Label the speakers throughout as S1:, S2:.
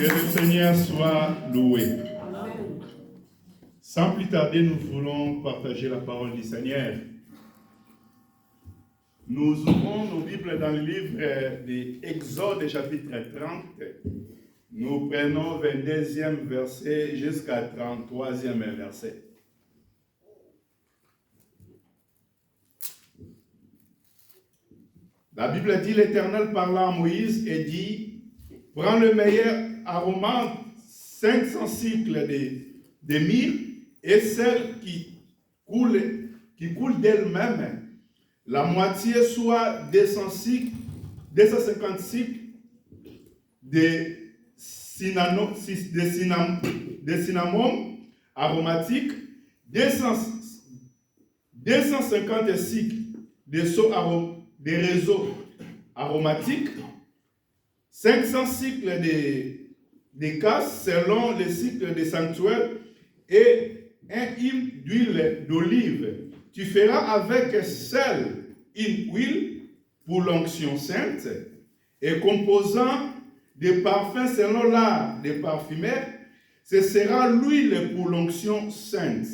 S1: Que le Seigneur soit loué. Amen. Sans plus tarder, nous voulons partager la parole du Seigneur. Nous ouvrons nos Bibles dans le livre d'Exode, chapitre 30. Nous prenons 22e verset jusqu'à 33e verset. La Bible dit, l'Éternel parla à Moïse et dit, prends le meilleur aromate, 500 cycles de myrrhe et celle qui coule d'elle-même, la moitié soit 250 cycles de cinnamon aromatique, 250 cycles de réseau aromatique, 500 cycles de casse selon les cycles des sanctuaires et un hym d'huile d'olive. Tu feras avec sel une huile pour l'onction sainte et composant des parfums selon l'art des parfumeurs, ce sera l'huile pour l'onction sainte.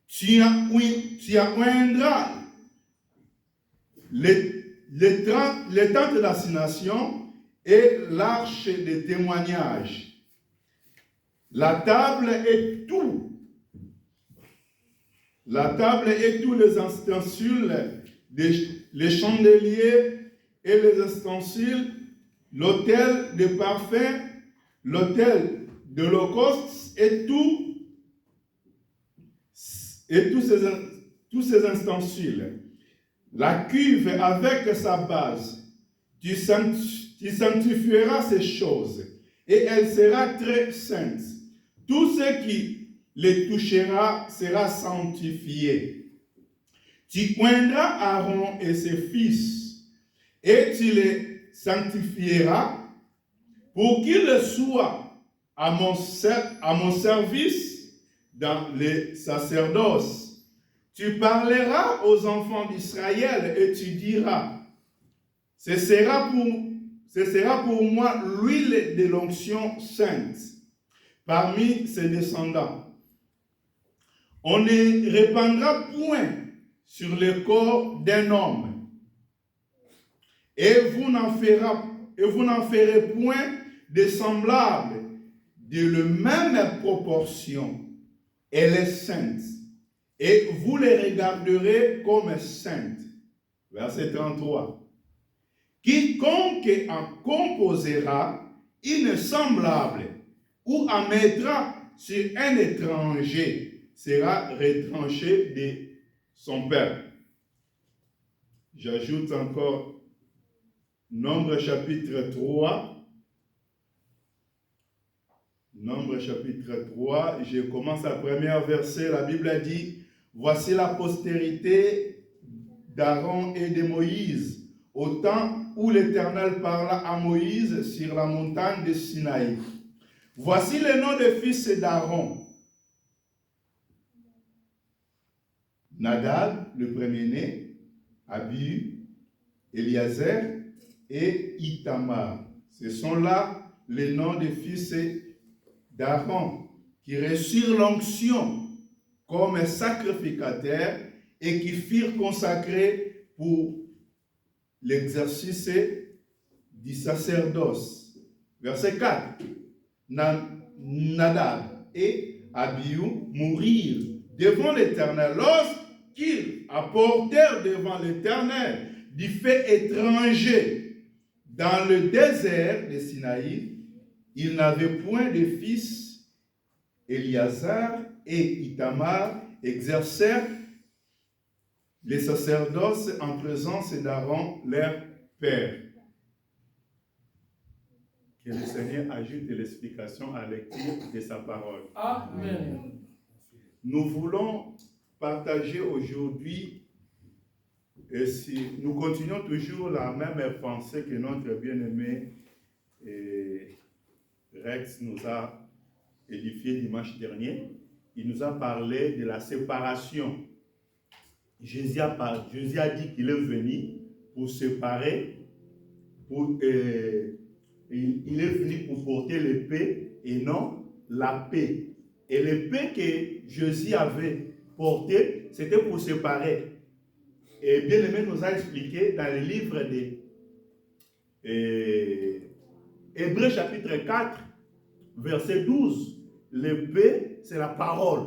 S1: Tu oindras les tentes d'assignation et l'arche de témoignage, la table et tous les ustensiles, les chandeliers et les ustensiles, l'autel de parfum, l'autel de l'holocauste et tous ces ustensiles. La cuve avec sa base, tu sanctifieras ces choses, et elle sera très sainte. Tout ce qui les touchera sera sanctifié. Tu oindras Aaron et ses fils, et tu les sanctifieras pour qu'ils soient à mon service dans les sacerdoces. Tu parleras aux enfants d'Israël et tu diras, ce sera pour moi l'huile de l'onction sainte parmi ses descendants. On ne répandra point sur le corps d'un homme, et vous n'en ferez point de semblable de la même proportion. Elle est sainte. Et vous les regarderez comme saintes. Verset 33. Quiconque en composera une semblable ou en mettra sur un étranger sera retranché de son père. J'ajoute encore Nombre chapitre 3. Nombre chapitre 3, je commence à premier verset. La Bible a dit, voici la postérité d'Aaron et de Moïse, au temps où l'Éternel parla à Moïse sur la montagne de Sinaï. Voici les noms des fils d'Aaron. Nadab, le premier-né, Abihu, Eliezer et Ithamar. Ce sont là les noms des fils d'Aaron qui reçurent l'onction comme sacrificateurs et qui furent consacrés pour l'exercice du sacerdoce. Verset 4. Nadab et Abihu mourirent devant l'Éternel lorsqu'ils apportèrent devant l'Éternel du feu étranger dans le désert de Sinaï. Ils n'avaient point de fils. Éléazar et Ithamar exercèrent les sacerdoces en présence d'Aaron, leur père. Que le Seigneur ajoute l'explication à la lecture de sa parole. Amen. Nous voulons partager aujourd'hui, et si nous continuons toujours la même pensée que notre bien-aimé Rex nous a édifié dimanche dernier. Il nous a parlé de la séparation. Jésus a dit qu'il est venu pour séparer, pour il est venu pour porter l'épée et non la paix. Et l'épée que Jésus avait portée, c'était pour séparer. Et Bien-Aimé nous a expliqué dans le livre de Hébreux chapitre 4, verset 12, l'épée, c'est la parole.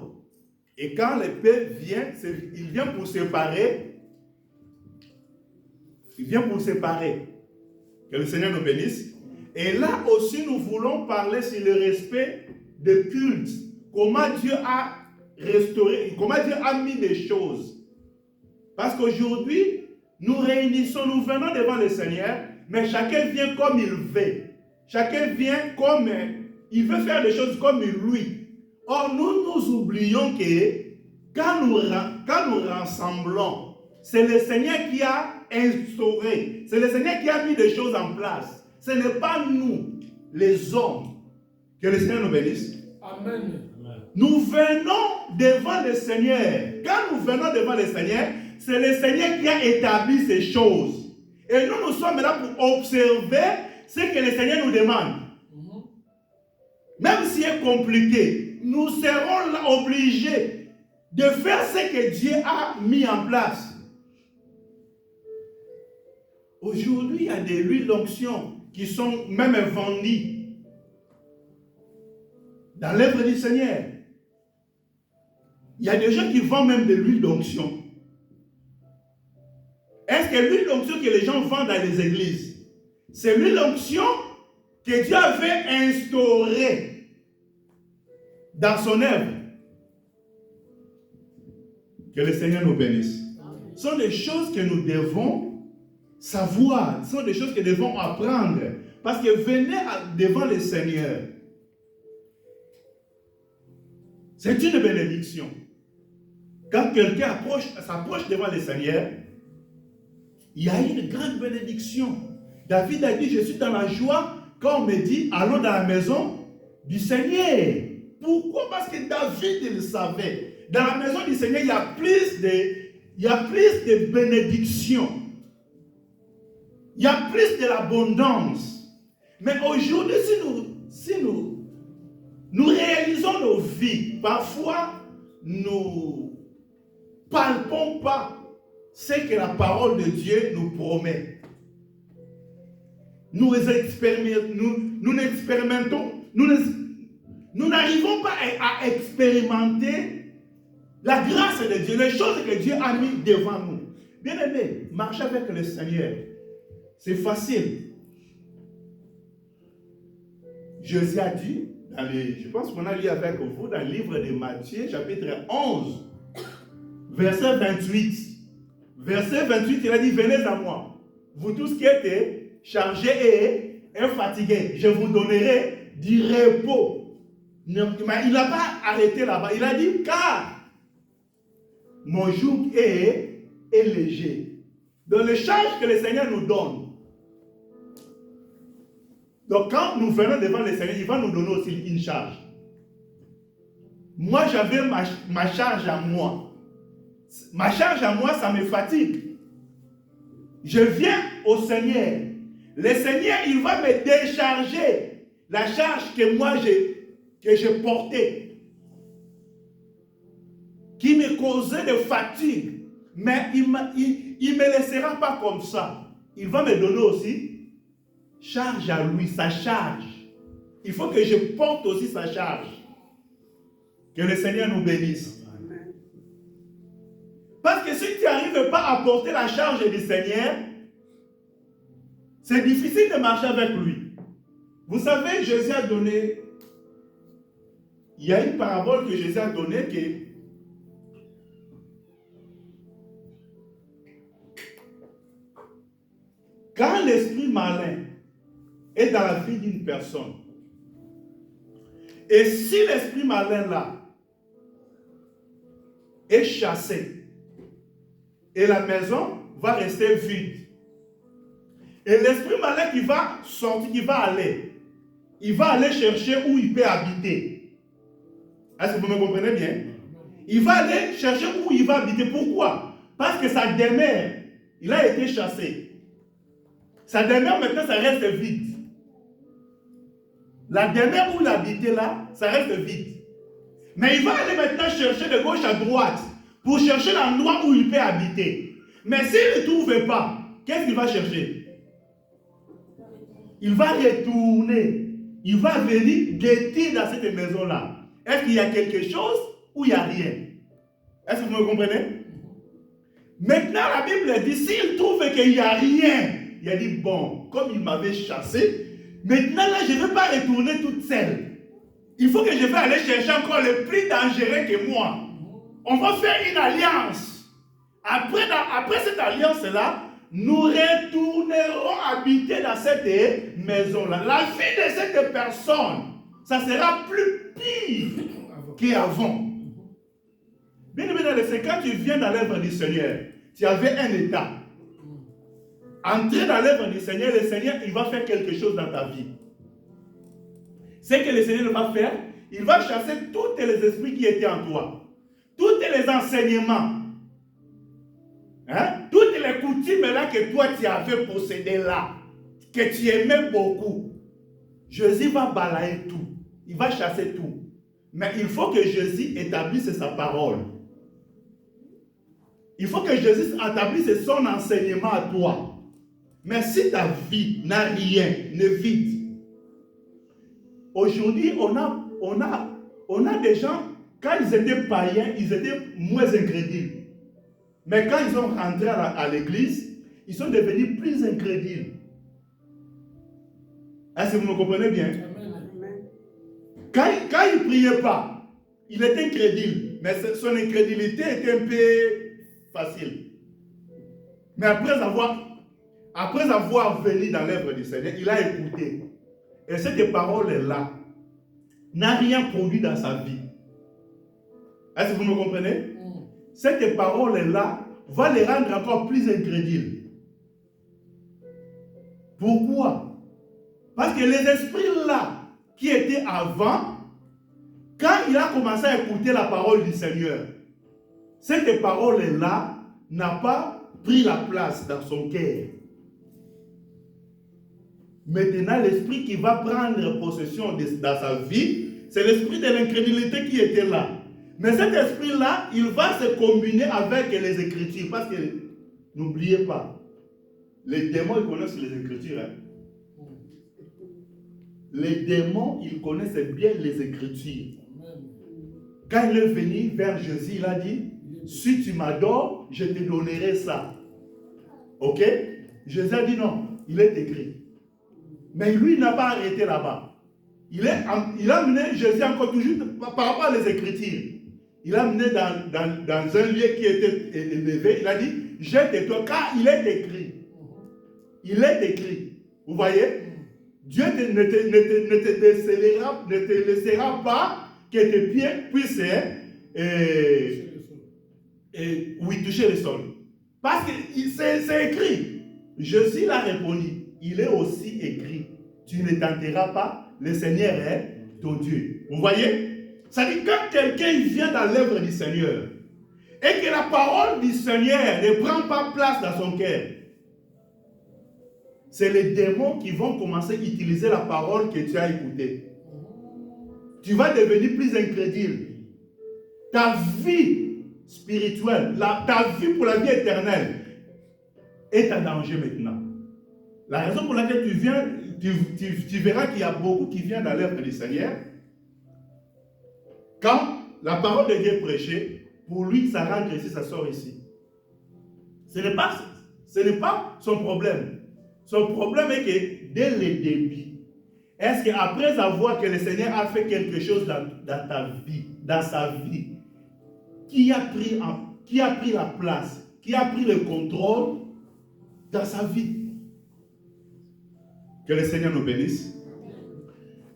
S1: Et quand l'épée vient, il vient pour séparer. Il vient pour séparer. Que le Seigneur nous bénisse. Et là aussi, nous voulons parler sur le respect de culte. Comment Dieu a restauré, comment Dieu a mis des choses. Parce qu'aujourd'hui, nous réunissons, nous venons devant le Seigneur, mais chacun vient comme il veut. Chacun vient comme il veut faire les choses comme lui. Or, nous oublions que quand nous rassemblons, c'est le Seigneur qui a instauré, c'est le Seigneur qui a mis des choses en place. Ce n'est pas nous, les hommes. Que le Seigneur nous bénisse.
S2: Amen.
S1: Nous venons devant le Seigneur. Quand nous venons devant le Seigneur, c'est le Seigneur qui a établi ces choses. Et nous sommes là pour observer ce que le Seigneur nous demande. Même si c'est compliqué, nous serons là obligés de faire ce que Dieu a mis en place. Aujourd'hui, il y a des huiles d'onction qui sont même vendues dans l'œuvre du Seigneur. Il y a des gens qui vendent même de l'huile d'onction. Est-ce que l'huile d'onction que les gens vendent dans les églises, c'est l'huile d'onction que Dieu avait instaurée dans son œuvre? Que le Seigneur nous bénisse. Ce sont des choses que nous devons savoir. Ce sont des choses que nous devons apprendre. Parce que venez devant le Seigneur. C'est une bénédiction. Quand quelqu'un s'approche devant le Seigneur, il y a une grande bénédiction. David a dit, je suis dans la joie quand on me dit, allons dans la maison du Seigneur. Pourquoi? Parce que David, il le savait. Dans la maison du Seigneur, il y a plus de bénédictions. Il y a plus de l'abondance. Mais aujourd'hui, si nous réalisons nos vies, parfois, nous ne palpons pas ce que la parole de Dieu nous promet. Nous n'arrivons pas à expérimenter la grâce de Dieu, les choses que Dieu a mises devant nous. Bien aimé, marcher avec le Seigneur, c'est facile. Jésus a dit, je pense qu'on a lu avec vous dans le livre de Matthieu, chapitre 11, verset 28. Verset 28, il a dit, venez à moi, vous tous qui êtes chargés et fatigués, je vous donnerai du repos. Il n'a pas arrêté là-bas, il a dit, car mon joug est léger. Dans le charge que le Seigneur nous donne. Donc quand nous venons devant le Seigneur, il va nous donner aussi une charge. Moi, j'avais ma charge à moi. Ma charge à moi, ça me fatigue. Je viens au Seigneur. Le Seigneur, il va me décharger la charge que moi, j'ai portée. Qui me causait de fatigue. Mais il ne me laissera pas comme ça. Il va me donner aussi charge à lui, sa charge. Il faut que je porte aussi sa charge. Que le Seigneur nous bénisse. Parce que si tu n'arrives pas à porter la charge du Seigneur, c'est difficile de marcher avec lui. Vous savez, Jésus a donné, il y a une parabole que Jésus a donnée que quand l'esprit malin est dans la vie d'une personne, et si l'esprit malin là est chassé, et la maison va rester vide, et l'esprit malin qui va sortir, il va aller chercher où il peut habiter. Est-ce que vous me comprenez bien? Il va aller chercher où il va habiter. Pourquoi? Parce que sa demeure, il a été chassé. Sa demeure maintenant, ça reste vide.
S2: La demeure où il habitait là, ça reste vide. Mais il va aller maintenant chercher de gauche à droite pour chercher l'endroit où il peut habiter. Mais s'il ne trouve pas, qu'est-ce qu'il va chercher? Il va retourner. Il va venir guetter dans cette maison-là. Est-ce qu'il y a quelque chose ou il n'y a rien? Est-ce que vous me comprenez? Maintenant, la Bible dit, s'il trouve qu'il n'y a rien, il a dit, bon, comme il m'avait chassé, maintenant là, je ne vais pas retourner toute seule. Il faut que je vais aller chercher encore le plus dangereux que moi. On va faire une alliance. Après cette alliance-là, nous retournerons habiter dans cette maison-là. La vie de cette personne, ça sera plus pire qu'avant. Bien évidemment, c'est quand tu viens dans l'œuvre du Seigneur, tu avais un état. Entrer dans l'œuvre du Seigneur, le Seigneur, il va faire quelque chose dans ta vie. Ce que le Seigneur va faire, il va chasser tous les esprits qui étaient en toi. Tous les enseignements. Hein? Toutes les coutumes là que toi tu avais possédées là, que tu aimais beaucoup. Jésus va balayer tout. Il va chasser tout. Mais il faut que Jésus établisse sa parole. Il faut que Jésus établisse son enseignement à toi. Mais si ta vie n'a rien, ne vide. Aujourd'hui, on a des gens, quand ils étaient païens, ils étaient moins incrédules. Mais quand ils sont rentrés à l'église, ils sont devenus plus incrédules. Est-ce que vous me comprenez bien? Amen. Quand il ne priait pas, il était incrédule. Mais son incrédulité était un peu facile. Mais après avoir venu dans l'œuvre du Seigneur, il a écouté. Et cette parole-là n'a rien produit dans sa vie. Est-ce que vous me comprenez? Cette parole-là va les rendre encore plus incrédules. Pourquoi? Parce que les esprits-là qui étaient avant, quand il a commencé à écouter la parole du Seigneur, cette parole-là n'a pas pris la place dans son cœur. Maintenant, l'esprit qui va prendre possession dans sa vie, c'est l'esprit de l'incrédulité qui était là. Mais cet esprit-là, il va se combiner avec les Écritures. Parce que, n'oubliez pas, les démons, ils connaissent les Écritures. Hein? Les démons, ils connaissent bien les Écritures. Quand il est venu vers Jésus, il a dit, si tu m'adores, je te donnerai ça. Ok? Jésus a dit non, il est écrit. Mais lui, il n'a pas arrêté là-bas. Il a amené Jésus encore toujours par rapport à les Écritures. Il a amené dans un lieu qui était élevé. Il a dit, jette-toi, car il est écrit. Il est écrit. Vous voyez? Dieu ne te laissera pas que tes pieds puissent toucher le sol. Parce que c'est écrit. Jésus l'a répondu. Il est aussi écrit. Tu ne tenteras pas, le Seigneur est ton Dieu. Vous voyez? Ça dit quand quelqu'un vient dans l'œuvre du Seigneur et que la parole du Seigneur ne prend pas place dans son cœur, c'est les démons qui vont commencer à utiliser la parole que tu as écoutée. Tu vas devenir plus incrédule. Ta vie spirituelle, ta vie pour la vie éternelle est en danger maintenant. La raison pour laquelle tu viens, tu verras qu'il y a beaucoup qui viennent dans l'œuvre du Seigneur. Quand la parole de Dieu est prêchée, pour lui, ça rentre ici, ça sort ici. Ce n'est pas son problème. Son problème est que dès le début, est-ce qu'après avoir que le Seigneur a fait quelque chose dans ta vie, dans sa vie, qui a pris la place, qui a pris le contrôle dans sa vie? Que le Seigneur nous bénisse.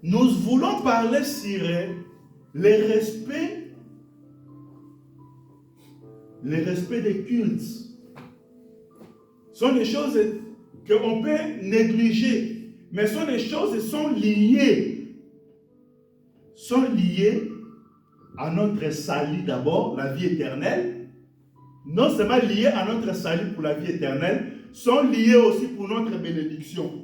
S2: Nous voulons parler sur le respect des cultes. Ce sont des choses qu'on peut négliger, mais ce sont des choses qui sont liées à notre salut d'abord, la vie éternelle. Non seulement liées à notre salut pour la vie éternelle, sont liées aussi pour notre bénédiction.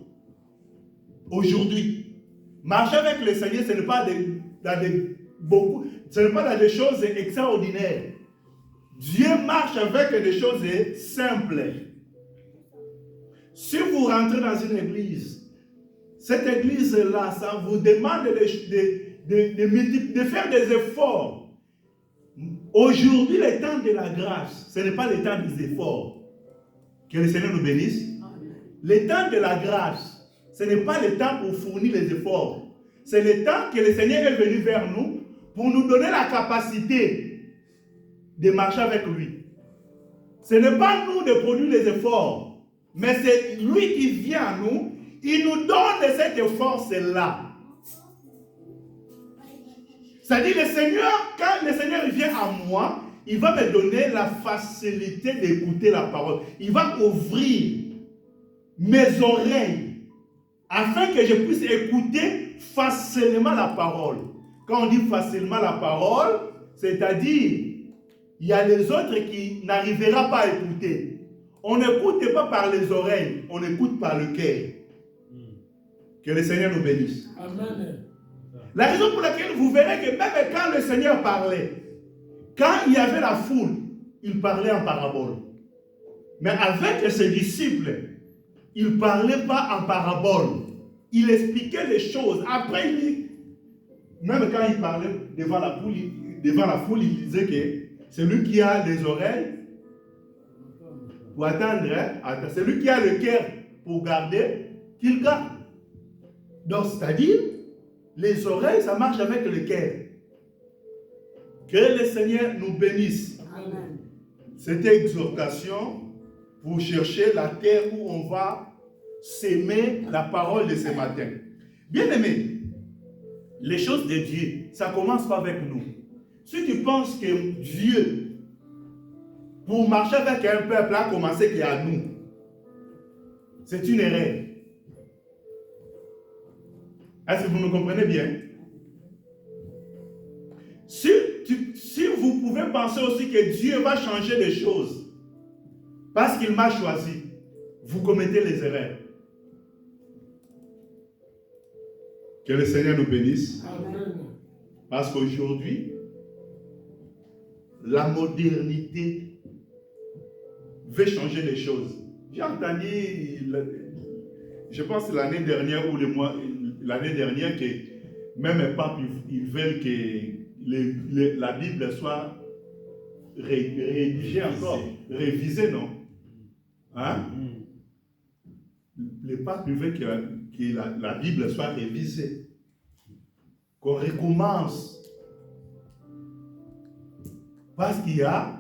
S2: Aujourd'hui, Marcher avec le Seigneur, ce n'est pas ce n'est pas dans des choses extraordinaires. Dieu marche avec des choses simples. Si vous rentrez dans une église, cette église-là, ça vous demande de faire des efforts. Aujourd'hui, le temps de la grâce, ce n'est pas le temps des efforts. Que le Seigneur nous bénisse. Le temps de la grâce, ce n'est pas le temps pour fournir les efforts. C'est le temps que le Seigneur est venu vers nous pour nous donner la capacité de marcher avec lui. Ce n'est pas nous de produire les efforts, mais c'est lui qui vient à nous. Il nous donne cette force-là. C'est-à-dire, le Seigneur, quand le Seigneur vient à moi, il va me donner la facilité d'écouter la parole. Il va ouvrir mes oreilles afin que je puisse écouter facilement la parole. Quand on dit facilement la parole, c'est-à-dire, il y a les autres qui n'arriveront pas à écouter. On n'écoute pas par les oreilles, on écoute par le cœur. Que le Seigneur nous bénisse.
S3: Amen.
S2: La raison pour laquelle vous verrez que même quand le Seigneur parlait, quand il y avait la foule, il parlait en parabole. Mais avec ses disciples, il ne parlait pas en parabole. Il expliquait les choses. Après, même quand il parlait devant la foule, il disait que celui qui a des oreilles pour attendre, celui qui a le cœur pour garder, qu'il garde. Donc, c'est-à-dire, les oreilles, ça marche avec le cœur. Que le Seigneur nous bénisse.
S3: Amen.
S2: Cette exhortation pour chercher la terre où on va s'aimer la parole de ce matin. Bien aimé, les choses de Dieu, ça commence pas avec nous. Si tu penses que Dieu, pour marcher avec un peuple, a commencé qu'à nous, c'est une erreur. Est-ce que vous me comprenez bien? Si vous pouvez penser aussi que Dieu va changer les choses parce qu'il m'a choisi, vous commettez les erreurs. Que le Seigneur nous bénisse.
S3: Amen.
S2: Parce qu'aujourd'hui, la modernité veut changer les choses. J'ai entendu, je pense l'année dernière ou l'année dernière, que même les papes, ils veulent que la Bible soit rédigée encore, révisée, non? Hein? Les papes, ils veulent que la Bible soit révisée, qu'on recommence. Parce qu'il y a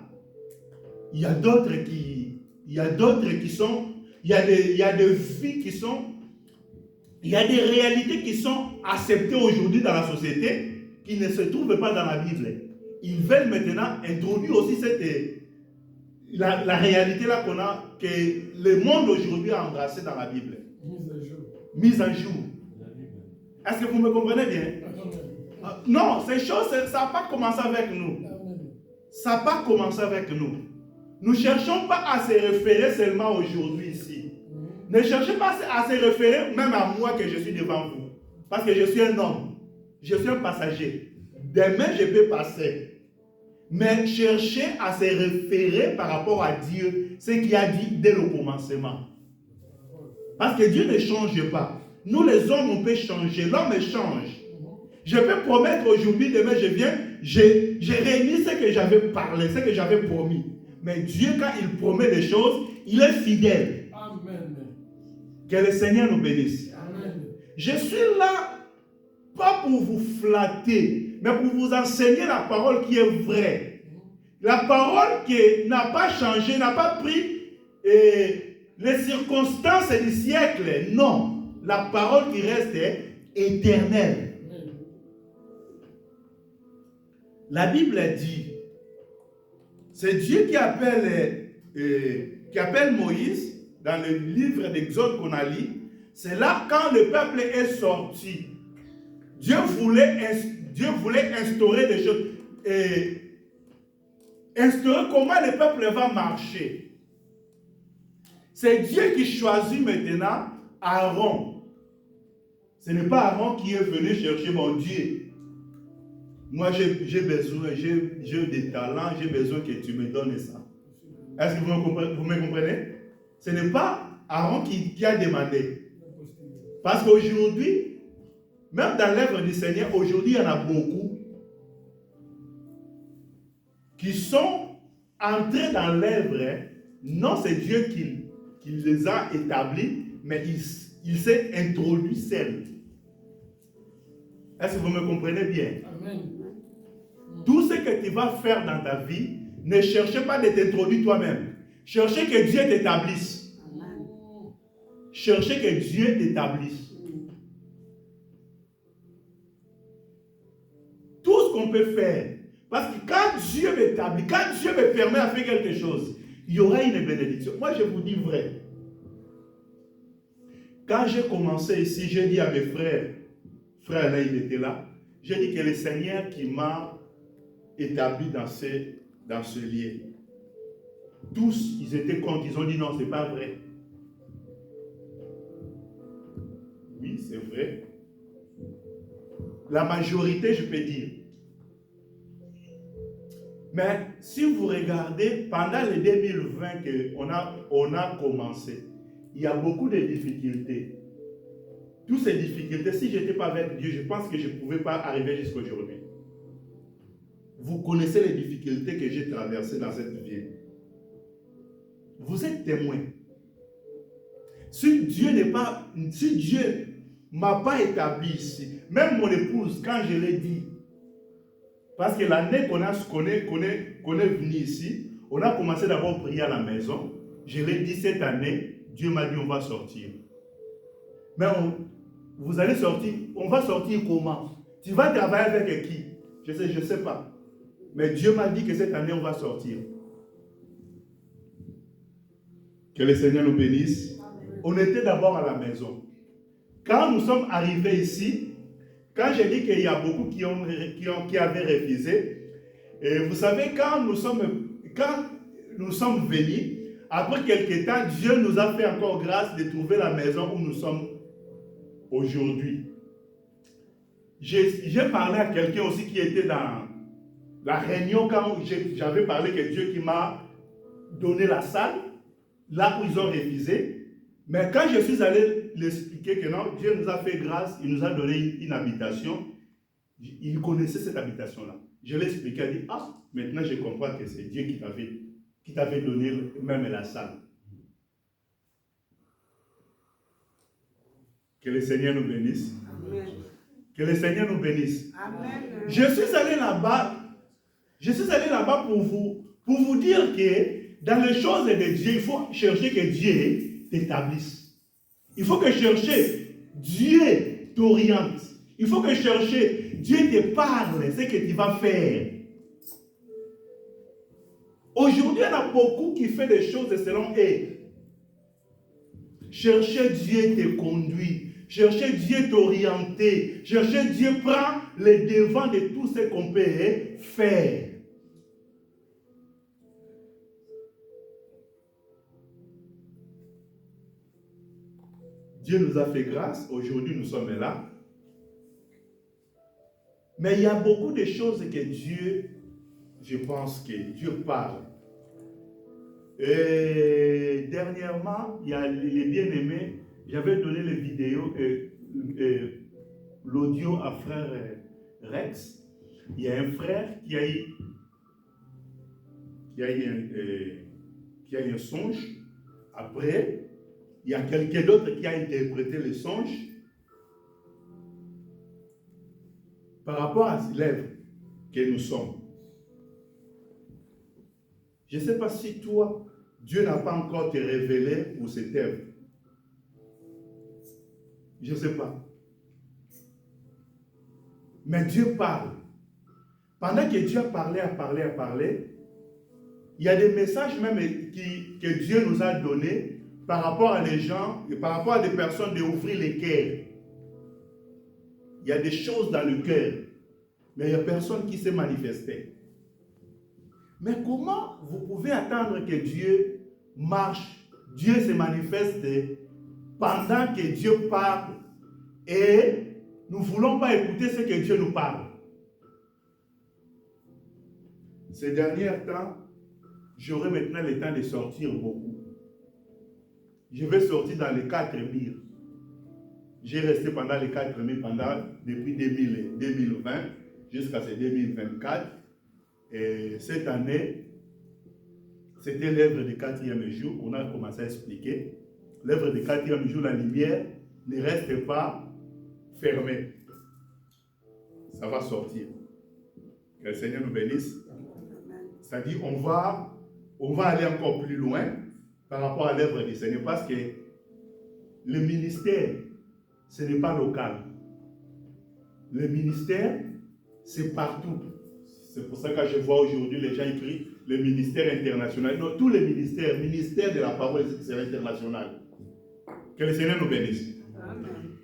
S2: d'autres qui sont, il y a des vies qui sont, il y a des réalités qui sont acceptées aujourd'hui dans la société qui ne se trouvent pas dans la Bible. Ils veulent maintenant introduire aussi la réalité là qu'on a, que le monde aujourd'hui a embrassé dans la Bible. Mise à jour. Est-ce que vous me comprenez bien? Non, ces choses, ça n'a pas commencé avec nous. Ça n'a pas commencé avec nous. Nous ne cherchons pas à se référer seulement aujourd'hui ici. Ne cherchez pas à se référer même à moi que je suis devant vous. Parce que je suis un homme. Je suis un passager. Demain, je peux passer. Mais cherchez à se référer par rapport à Dieu, ce qu'il a dit dès le commencement. Parce que Dieu ne change pas. Nous les hommes, on peut changer. L'homme change. Je peux promettre aujourd'hui, demain je viens, j'ai réuni ce que j'avais parlé, ce que j'avais promis. Mais Dieu, quand il promet des choses, il est fidèle.
S3: Amen.
S2: Que le Seigneur nous bénisse.
S3: Amen.
S2: Je suis là, pas pour vous flatter, mais pour vous enseigner la parole qui est vraie. La parole qui n'a pas changé, n'a pas pris les circonstances du siècle. Non, la parole qui reste éternelle. La Bible dit, c'est Dieu qui appelle Moïse dans le livre d'Exode qu'on a lu. C'est là quand le peuple est sorti. Dieu voulait instaurer des choses. Instaurer comment le peuple va marcher. C'est Dieu qui choisit maintenant Aaron.
S1: Ce n'est pas Aaron qui est venu chercher mon Dieu. Moi, j'ai besoin, j'ai des talents, j'ai besoin que tu me donnes ça. Est-ce que vous me comprenez? Ce n'est pas Aaron qui a demandé. Parce qu'aujourd'hui, même dans l'œuvre du Seigneur, aujourd'hui, il y en a beaucoup qui sont entrés dans l'œuvre. Non, c'est Dieu qui les a établis, mais il s'est introduit seul. Est-ce que vous me comprenez bien? Amen. Tout ce que tu vas faire dans ta vie, ne cherchez pas de t'introduire toi-même. Cherchez que Dieu t'établisse. Amen. Cherchez que Dieu t'établisse. Tout ce qu'on peut faire. Parce que quand Dieu m'établit, quand Dieu me permet de faire quelque chose, il y aura une bénédiction. Moi, je vous dis vrai. Quand j'ai commencé ici, j'ai dit à mes frères, frère là, il était là, j'ai dit que le Seigneur qui m'a établi dans ce lieu. Tous, ils étaient contre, ils ont dit non, c'est pas vrai. Oui, c'est vrai. La majorité, je peux dire. Mais si vous regardez, pendant les 2020 qu'on a commencé, il y a beaucoup de difficultés. Toutes ces difficultés, si je n'étais pas avec Dieu, je pense que je ne pouvais pas arriver jusqu'à aujourd'hui. Vous connaissez les difficultés que j'ai traversées dans cette vie. Vous êtes témoin. Si Dieu ne m'a pas établi ici, même mon épouse, quand je l'ai dit, parce que l'année qu'on est venu ici, on a commencé d'abord à prier à la maison. Je l'ai dit cette année, Dieu m'a dit on va sortir. Mais vous allez sortir, on va sortir comment? Tu vas travailler avec qui? Je ne sais pas. Mais Dieu m'a dit que cette année on va sortir. Que le Seigneur nous bénisse. Amen. On était d'abord à la maison. Quand nous sommes arrivés ici, quand j'ai dit qu'il y a beaucoup qui avaient refusé, et vous savez, quand nous sommes venus, après quelques temps, Dieu nous a fait encore grâce de trouver la maison où nous sommes aujourd'hui. J'ai parlé à quelqu'un aussi qui était dans la réunion quand j'avais parlé que Dieu qui m'a donné la salle, là où ils ont refusé. Mais quand je suis allé l'expliquer que non, Dieu nous a fait grâce, il nous a donné une habitation, il connaissait cette habitation-là. Je l'ai expliqué, il dit, ah, maintenant je comprends que c'est Dieu qui t'avait donné même la salle. Que le Seigneur nous bénisse. Amen. Que le Seigneur nous bénisse. Amen. Je suis allé là-bas pour vous dire que dans les choses de Dieu, il faut chercher que Dieu t'établisse. Il faut que chercher Dieu t'oriente. Il faut que chercher Dieu te parle, ce que tu vas faire. Aujourd'hui, il y en a beaucoup qui font des choses selon eux. Chercher Dieu te conduit. Chercher Dieu t'orienter. Chercher Dieu prend le devant de tout ce qu'on peut faire. Dieu nous a fait grâce. Aujourd'hui, nous sommes là. Mais il y a beaucoup de choses que Dieu, je pense que Dieu parle. Et dernièrement, il y a les bien-aimés, j'avais donné les vidéos, l'audio à frère Rex. Il y a un frère qui a eu un songe. Après, il y a quelqu'un d'autre qui a interprété le songe par rapport à l'œuvre que nous sommes. Je ne sais pas si toi, Dieu n'a pas encore te révélé pour cette œuvre. Je ne sais pas. Mais Dieu parle. Pendant que Dieu a parlé, il y a des messages même que Dieu nous a donnés par rapport à les gens, et par rapport à des personnes d'ouvrir les cœurs. Il y a des choses dans le cœur, mais il n'y a personne qui s'est manifesté. Mais comment vous pouvez attendre que Dieu marche, Dieu se manifeste pendant que Dieu parle
S2: et nous ne voulons pas écouter ce que Dieu nous parle.
S1: Ces derniers temps, j'aurai maintenant le temps de sortir beaucoup. Je vais sortir dans les 4 murs. J'ai resté pendant les 4 murs depuis 2020 jusqu'à ce 2024. Et cette année, c'était l'œuvre du 4e jour. On a commencé à expliquer. L'œuvre du 4e jour, la lumière ne reste pas fermée. Ça va sortir. Que le Seigneur nous bénisse. C'est-à-dire, on va aller encore plus loin par rapport à l'œuvre du Seigneur, parce que le ministère, ce n'est pas local. Le ministère, c'est partout. C'est pour ça que je vois aujourd'hui les gens écrire le ministère international. Non, tous les ministères, ministère de la parole, c'est international. Que le Seigneur nous bénisse.
S3: Amen.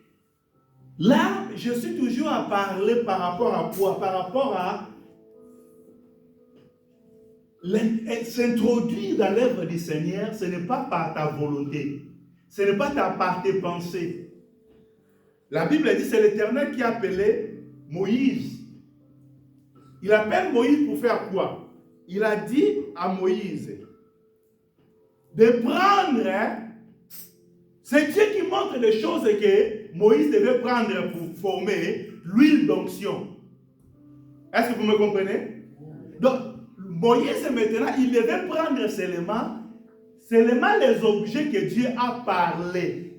S2: Là, je suis toujours à parler par rapport à quoi? Par rapport à s'introduire dans l'œuvre du Seigneur. Ce n'est pas par ta volonté. Ce n'est pas par tes pensées. La Bible dit, c'est l'Éternel qui a appelé Moïse. Il appelle Moïse pour faire quoi? Il a dit à Moïse de prendre, c'est Dieu qui montre les choses que Moïse devait prendre pour former l'huile d'onction. Est-ce que vous me comprenez? Donc, Moïse maintenant, il devait prendre seulement les objets que Dieu a parlé.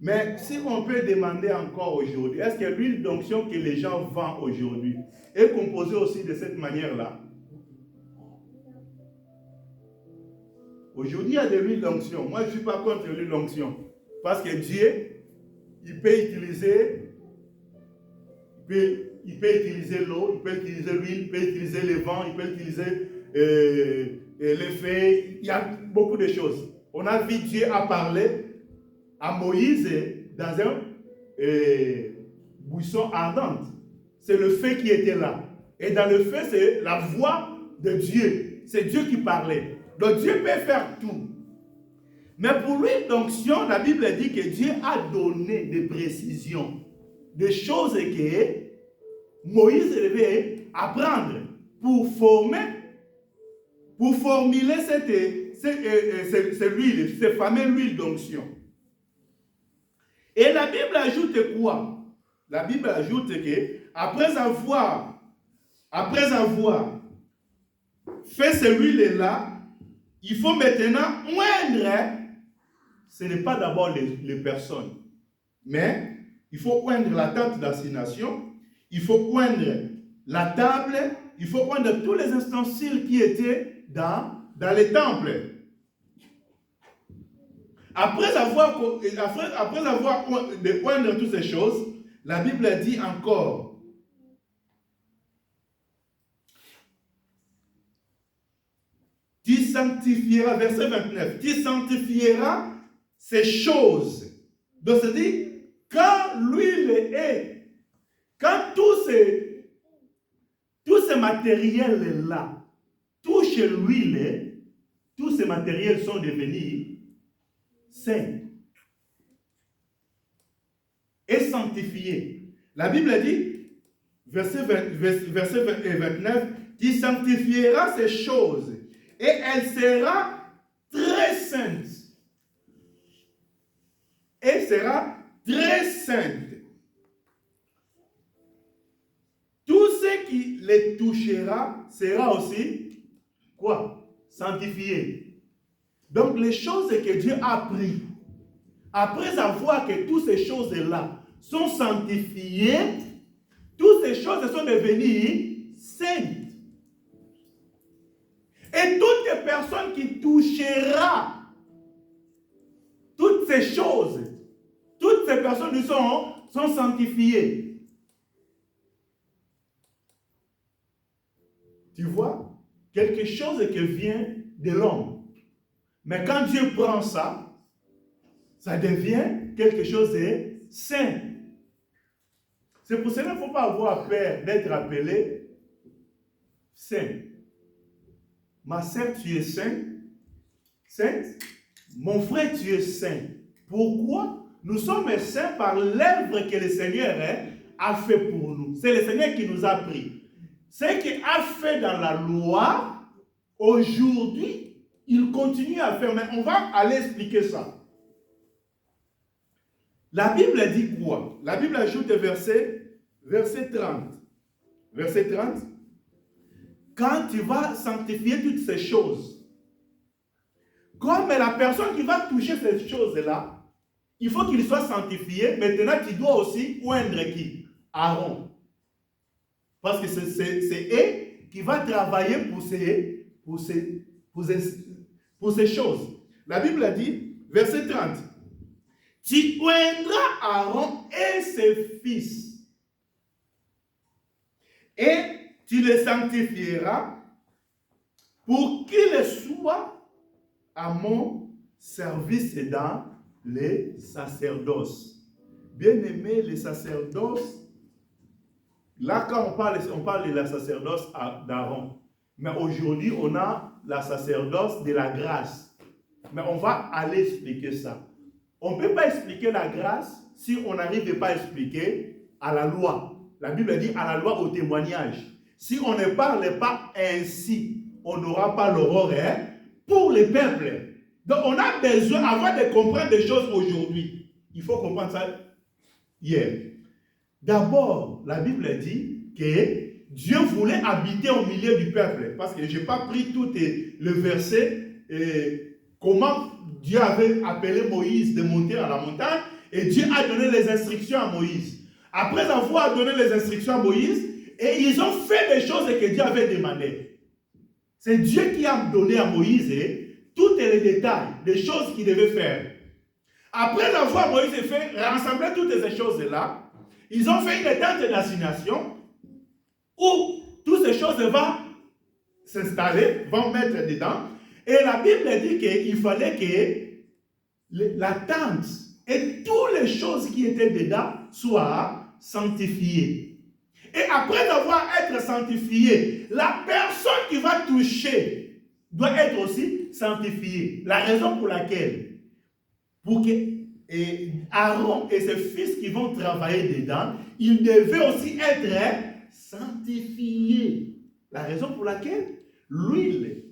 S2: Mais si on peut demander encore aujourd'hui, est-ce que l'huile d'onction que les gens vendent aujourd'hui est composée aussi de cette manière-là? Aujourd'hui, il y a de l'huile d'onction. Moi, je ne suis pas contre l'huile d'onction. Parce que Dieu, il peut utiliser l'eau, il peut utiliser l'huile, il peut utiliser le vent, il peut utiliser les feuilles. Il y a beaucoup de choses. On a vu Dieu a parlé à Moïse dans un buisson ardent. C'est le feu qui était là. Et dans le feu, c'est la voix de Dieu. C'est Dieu qui parlait. Donc Dieu peut faire tout. Mais pour l'huile d'onction, la Bible dit que Dieu a donné des précisions, des choses que Moïse devait apprendre pour formuler cette huile, cette fameuse huile d'onction. Et la Bible ajoute quoi? La Bible ajoute que après avoir fait celui-là, il faut maintenant oindre. Ce n'est pas d'abord les personnes, mais il faut oindre la tente d'assignation, il faut oindre la table, il faut oindre tous les ustensiles qui étaient dans les temples. Après avoir oindre toutes ces choses, la Bible dit encore, tu sanctifieras, verset 29, tu sanctifieras ces choses. Donc, c'est-à-dire, quand l'huile est, quand tous ces matériels-là touchent l'huile, tous ces matériels sont devenus saints et sanctifiés. La Bible dit, verset 29, tu sanctifieras ces choses et elle sera très sainte. Elle sera très sainte. Tout ce qui les touchera sera aussi quoi? Sanctifié. Donc les choses que Dieu a prises, après avoir que toutes ces choses-là sont sanctifiées, toutes ces choses sont devenues saintes. Et toutes les personnes qui toucheront toutes ces choses, toutes ces personnes sont sanctifiées. Tu vois, quelque chose qui vient de l'homme. Mais quand Dieu prend ça, ça devient quelque chose de saint. C'est pour cela qu'il ne faut pas avoir peur d'être appelé saint. Ma sœur, tu es saint. Sainte. Mon frère, tu es saint. Pourquoi? Nous sommes saints par l'œuvre que le Seigneur a fait pour nous. C'est le Seigneur qui nous a pris. Ce qu'il a fait dans la loi, aujourd'hui, il continue à faire. Mais on va aller expliquer ça. La Bible dit quoi? La Bible ajoute verset 30. Verset 30. Quand tu vas sanctifier toutes ces choses, comme la personne qui va toucher ces choses-là, il faut qu'il soit sanctifié. Maintenant, tu dois aussi oindre qui? Aaron. Parce que c'est eux qui va travailler pour ces choses. La Bible a dit, verset 30, tu oindras Aaron et ses fils, et tu les sanctifieras pour qu'ils soient à mon service dans les sacerdoces. Bien aimé, les sacerdoces, là quand on parle de la sacerdoce d'Aaron, mais aujourd'hui on a la sacerdoce de la grâce. Mais on va aller expliquer ça. On ne peut pas expliquer la grâce si on n'arrive pas à expliquer à la loi. La Bible dit à la loi, au témoignage. Si on ne parle pas ainsi, on n'aura pas l'aurore pour les peuples. Donc on a besoin, avant de comprendre des choses aujourd'hui, il faut comprendre ça hier. D'abord, la Bible dit que Dieu voulait habiter au milieu du peuple. Parce que je n'ai pas pris tout le verset, comment Dieu avait appelé Moïse de monter à la montagne, et Dieu a donné les instructions à Moïse. Après avoir donné les instructions à Moïse, et ils ont fait des choses que Dieu avait demandées. C'est Dieu qui a donné à Moïse tous les détails des choses qu'il devait faire. Après avoir Moïse fait rassembler toutes ces choses-là, ils ont fait une tente d'assignation où toutes ces choses vont s'installer, vont mettre dedans. Et la Bible dit qu'il fallait que la tente et toutes les choses qui étaient dedans soient sanctifiées. Et après avoir été sanctifiée, la personne qui va toucher doit être aussi sanctifiée. La raison pour laquelle, pour que Aaron et ses fils qui vont travailler dedans, ils devaient aussi être sanctifiés. La raison pour laquelle l'huile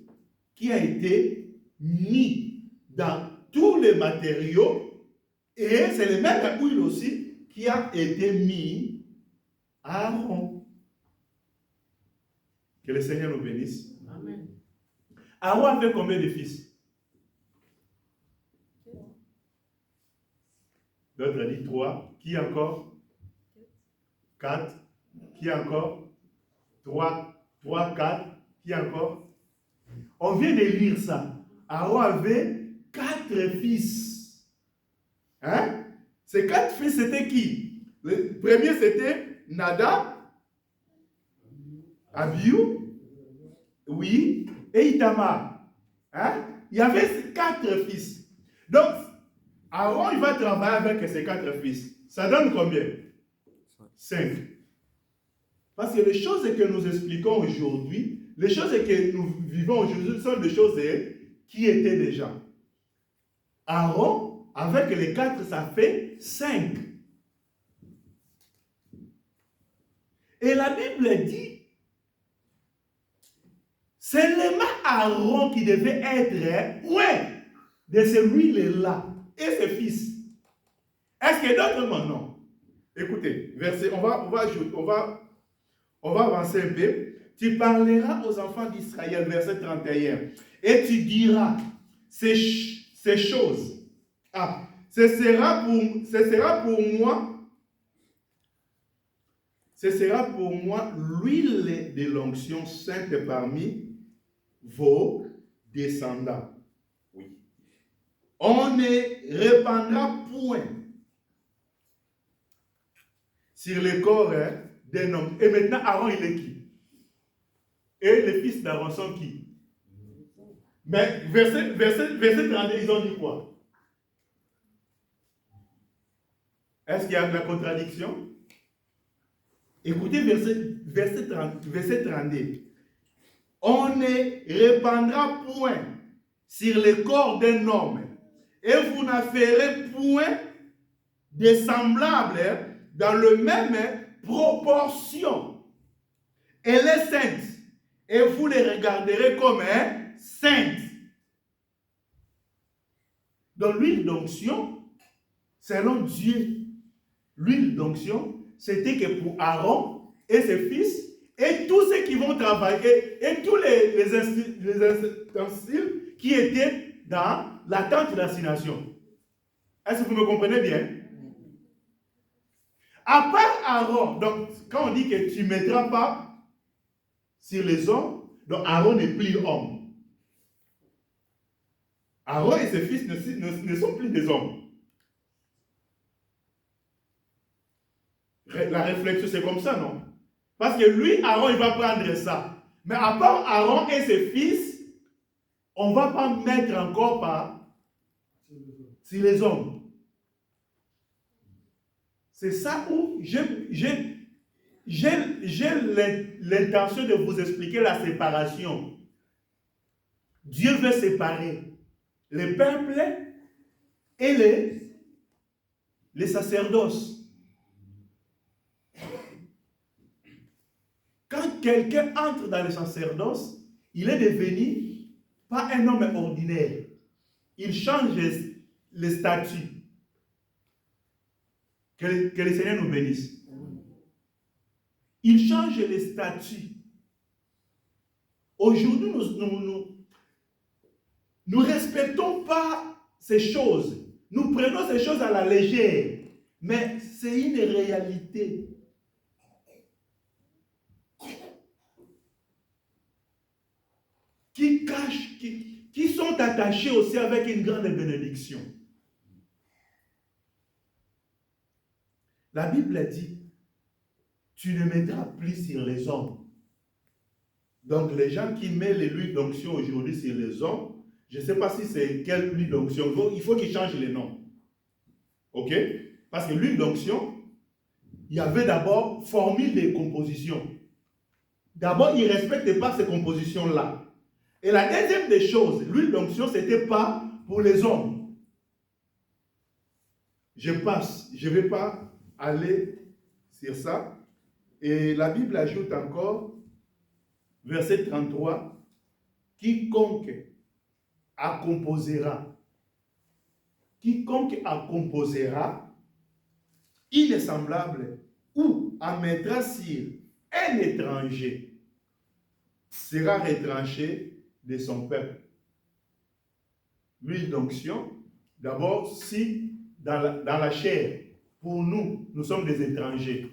S2: qui a été mise dans tous les matériaux, et c'est le même huile aussi qui a été mis à Aaron. Que le Seigneur nous bénisse. Amen. Aaron avait combien de fils? D'autres ont dit 3. Qui encore? 4. Qui encore? 3, 4. Qui encore? On vient de lire ça. Aaron avait 4 fils. Hein? Ces 4 fils, c'était qui? Le premier, c'était Nadab, Abihu, oui, et Itamar. Hein? Il y avait 4 fils. Donc, Aaron, il va travailler avec ces 4 fils. Ça donne combien? 5. Parce que les choses que nous expliquons aujourd'hui, les choses que nous vivons aujourd'hui sont des choses qui étaient déjà. Aaron, avec les 4, ça fait 5. Et la Bible dit, seulement Aaron qui devait être loin de celui-là et ses fils. Est-ce que d'autres non? Écoutez, verset, on va avancer un peu. Tu parleras aux enfants d'Israël, verset 31, et tu diras ces choses. Ah, ce sera pour moi l'huile de l'onction sainte parmi vos descendants. Oui. On ne répandra point sur le corps d'un homme. Et maintenant, Aaron, il est qui? Et les fils d'Aaron sont qui? Mais verset 32, ils ont dit quoi? Est-ce qu'il y a de la contradiction? Écoutez verset 32. On ne répandra point sur le corps d'un homme, et vous n'en ferez point des semblables dans le même proportion. Elle est sainte et vous les regarderez comme saintes. Donc l'huile d'onction, selon Dieu, l'huile d'onction, c'était que pour Aaron et ses fils, et tous ceux qui vont travailler, et tous les ustensiles qui étaient dans la tente d'assignation. Est-ce que vous me comprenez bien? À part Aaron, donc quand on dit que tu ne mettras pas sur les hommes, donc Aaron n'est plus homme. Aaron et ses fils ne sont plus des hommes. La réflexion, c'est comme ça, non? Parce que lui, Aaron, il va prendre ça. Mais à part Aaron et ses fils, on ne va pas mettre encore par sur les hommes. C'est ça où j'ai l'intention de vous expliquer la séparation. Dieu veut séparer les peuples et les sacerdoces. Quand quelqu'un entre dans le sacerdoce, il est devenu pas un homme ordinaire. Il change le statut. Que le Seigneur nous bénisse. Il change le statut. Aujourd'hui, nous ne respectons pas ces choses. Nous prenons ces choses à la légère. Mais c'est une réalité. Qui cachent, qui sont attachés aussi avec une grande bénédiction. La Bible dit, tu ne mettras plus sur les hommes. Donc les gens qui mettent l'huile d'onction aujourd'hui sur les hommes, je ne sais pas si c'est quelle huile d'onction, il faut qu'ils changent les noms. Ok? Parce que l'huile d'onction, il y avait d'abord formule de composition. D'abord, ils ne respectaient pas ces compositions-là. Et la deuxième des choses, l'huile d'onction, ce n'était pas pour les hommes. Je passe, je ne vais pas aller sur ça. Et la Bible ajoute encore, verset 33, quiconque accomposera il est semblable ou en mettra sur un étranger sera retranché de son peuple. L'huile d'onction, d'abord, si dans la chair, pour nous, nous sommes des étrangers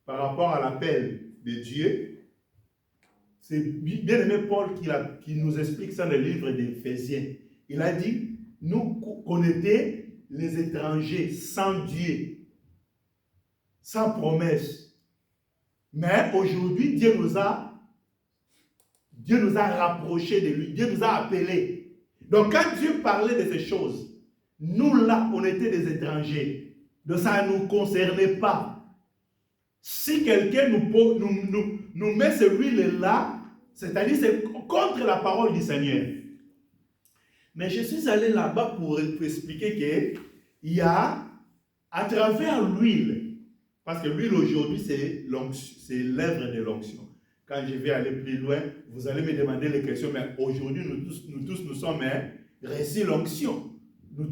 S2: par rapport à l'appel de Dieu, c'est bien aimé Paul qui nous explique ça dans le livre d'Éphésiens. Il a dit, nous qu'on était les étrangers sans Dieu, sans promesse. Mais aujourd'hui, Dieu nous a rapprochés de lui, Dieu nous a appelés. Donc quand Dieu parlait de ces choses, nous là, on était des étrangers. Donc ça ne nous concernait pas. Si quelqu'un nous met celui-là, c'est-à-dire c'est contre la parole du Seigneur. Mais je suis allé là-bas pour expliquer qu'il y a, à travers l'huile, parce que l'huile aujourd'hui c'est l'œuvre de l'onction. Quand je vais aller plus loin, vous allez me demander les questions, mais aujourd'hui nous sommes reçus l'onction. Nous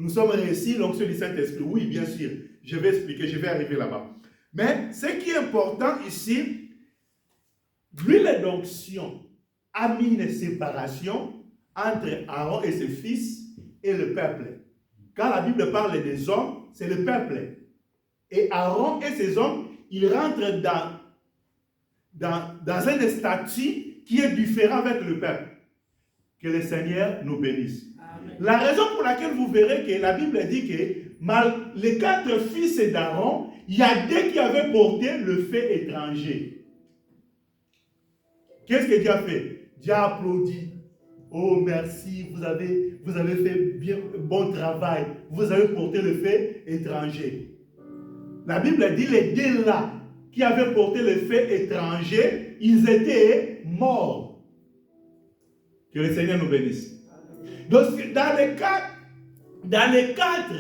S2: sommes reçus l'onction du Saint-Esprit. Oui, bien sûr. Je vais expliquer, je vais arriver là-bas. Mais ce qui est important ici, l'huile d'onction a mis une séparation entre Aaron et ses fils et le peuple. Quand la Bible parle des hommes, c'est le peuple. Et Aaron et ses hommes, ils rentrent dans un statut qui est différent avec le peuple. Que le Seigneur nous bénisse. Amen. La raison pour laquelle vous verrez que la Bible dit que les 4 fils d'Aaron, il y a 2 qui avaient porté le fait étranger. Qu'est-ce que Dieu a fait? Dieu a applaudi. Oh merci, vous avez fait bien, bon travail. Vous avez porté le fait étranger. La Bible dit les 2 là qui avaient porté le fait étranger, ils étaient morts. Que le Seigneur nous bénisse. Donc, dans dans les 4,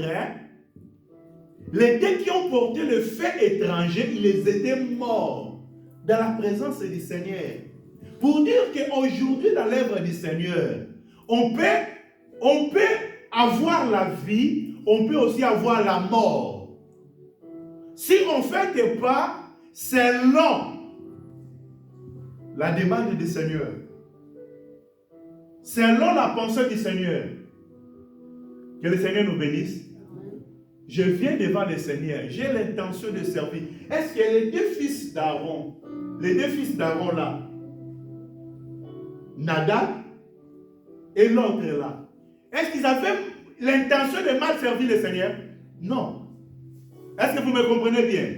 S2: les deux qui ont porté le fait étranger, ils étaient morts dans la présence du Seigneur. Pour dire qu'aujourd'hui, dans l'œuvre du Seigneur, on peut avoir la vie, on peut aussi avoir la mort. Si on ne fait pas selon la demande du Seigneur, selon la pensée du Seigneur, que le Seigneur nous bénisse. Je viens devant le Seigneur, j'ai l'intention de servir. Est-ce que les deux fils d'Aaron là, Nadab et l'autre là, est-ce qu'ils avaient l'intention de mal servir le Seigneur? Non. Est-ce que vous me comprenez bien?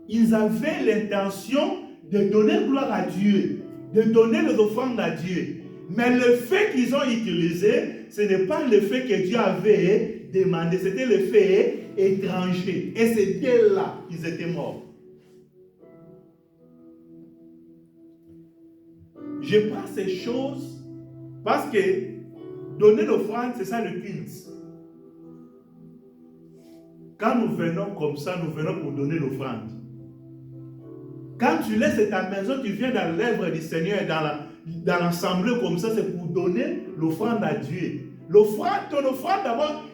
S2: Ils avaient l'intention de donner gloire à Dieu, de donner les offrandes à Dieu. Mais le fait qu'ils ont utilisé, ce n'est pas le fait que Dieu avait demandé, c'était le fait étranger. Et c'est dès là qu'ils étaient morts. Je prends ces choses parce que donner l'offrande, c'est ça le culte. Quand nous venons comme ça, nous venons pour donner l'offrande. Quand tu laisses ta maison, tu viens dans l'œuvre du Seigneur, dans l'assemblée comme ça, c'est pour donner l'offrande à Dieu. L'offrande, ton offrande d'abord,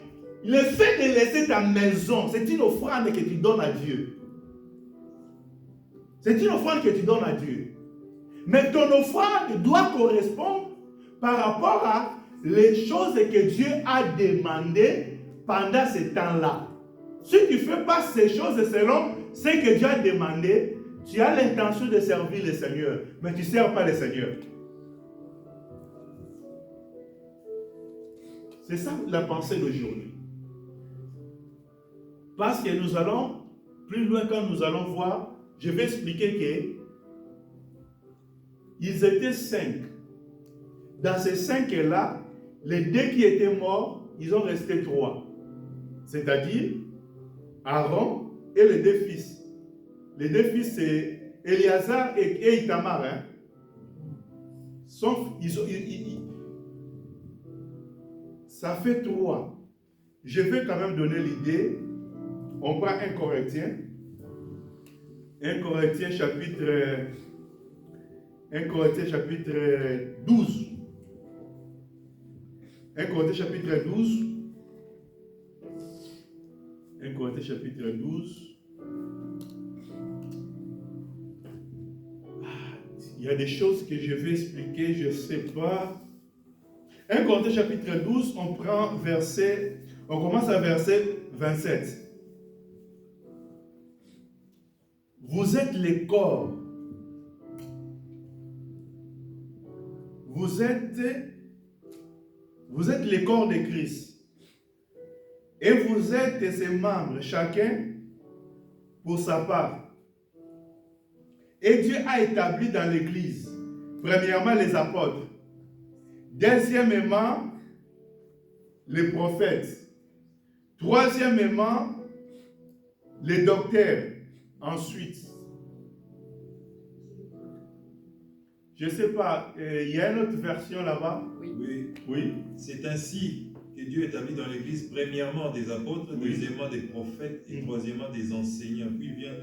S2: le fait de laisser ta maison, c'est une offrande que tu donnes à Dieu. C'est une offrande que tu donnes à Dieu. Mais ton offrande doit correspondre par rapport à les choses que Dieu a demandées pendant ce temps-là. Si tu ne fais pas ces choses selon ce que Dieu a demandé, tu as l'intention de servir le Seigneur, mais tu ne sers pas le Seigneur. C'est ça la pensée d'aujourd'hui. Parce que nous allons, plus loin quand nous allons voir, je vais expliquer que ils étaient 5. Dans ces 5-là, les 2 qui étaient morts, ils ont resté 3. C'est-à-dire Aaron et les 2 fils. Les 2 fils, c'est Éléazar et Itamar. Hein? Ça fait 3. Je vais quand même donner l'idée. On prend 1 Corinthiens. 1 Corinthiens chapitre 12. 1 Corinthiens chapitre 12. 1 Corinthiens chapitre 12. Il y a des choses que je vais expliquer, je ne sais pas. 1 Corinthiens chapitre 12, on commence à verset 27. Vous êtes les corps. Vous êtes les corps de Christ. Et vous êtes ses membres, chacun pour sa part. Et Dieu a établi dans l'Église, premièrement les apôtres, deuxièmement les prophètes, troisièmement les docteurs, ensuite. Je ne sais pas, il y a une autre version là-bas? Oui.
S3: C'est ainsi que Dieu établit dans l'Église, premièrement des apôtres, deuxièmement des prophètes et troisièmement des enseignants. Puis vient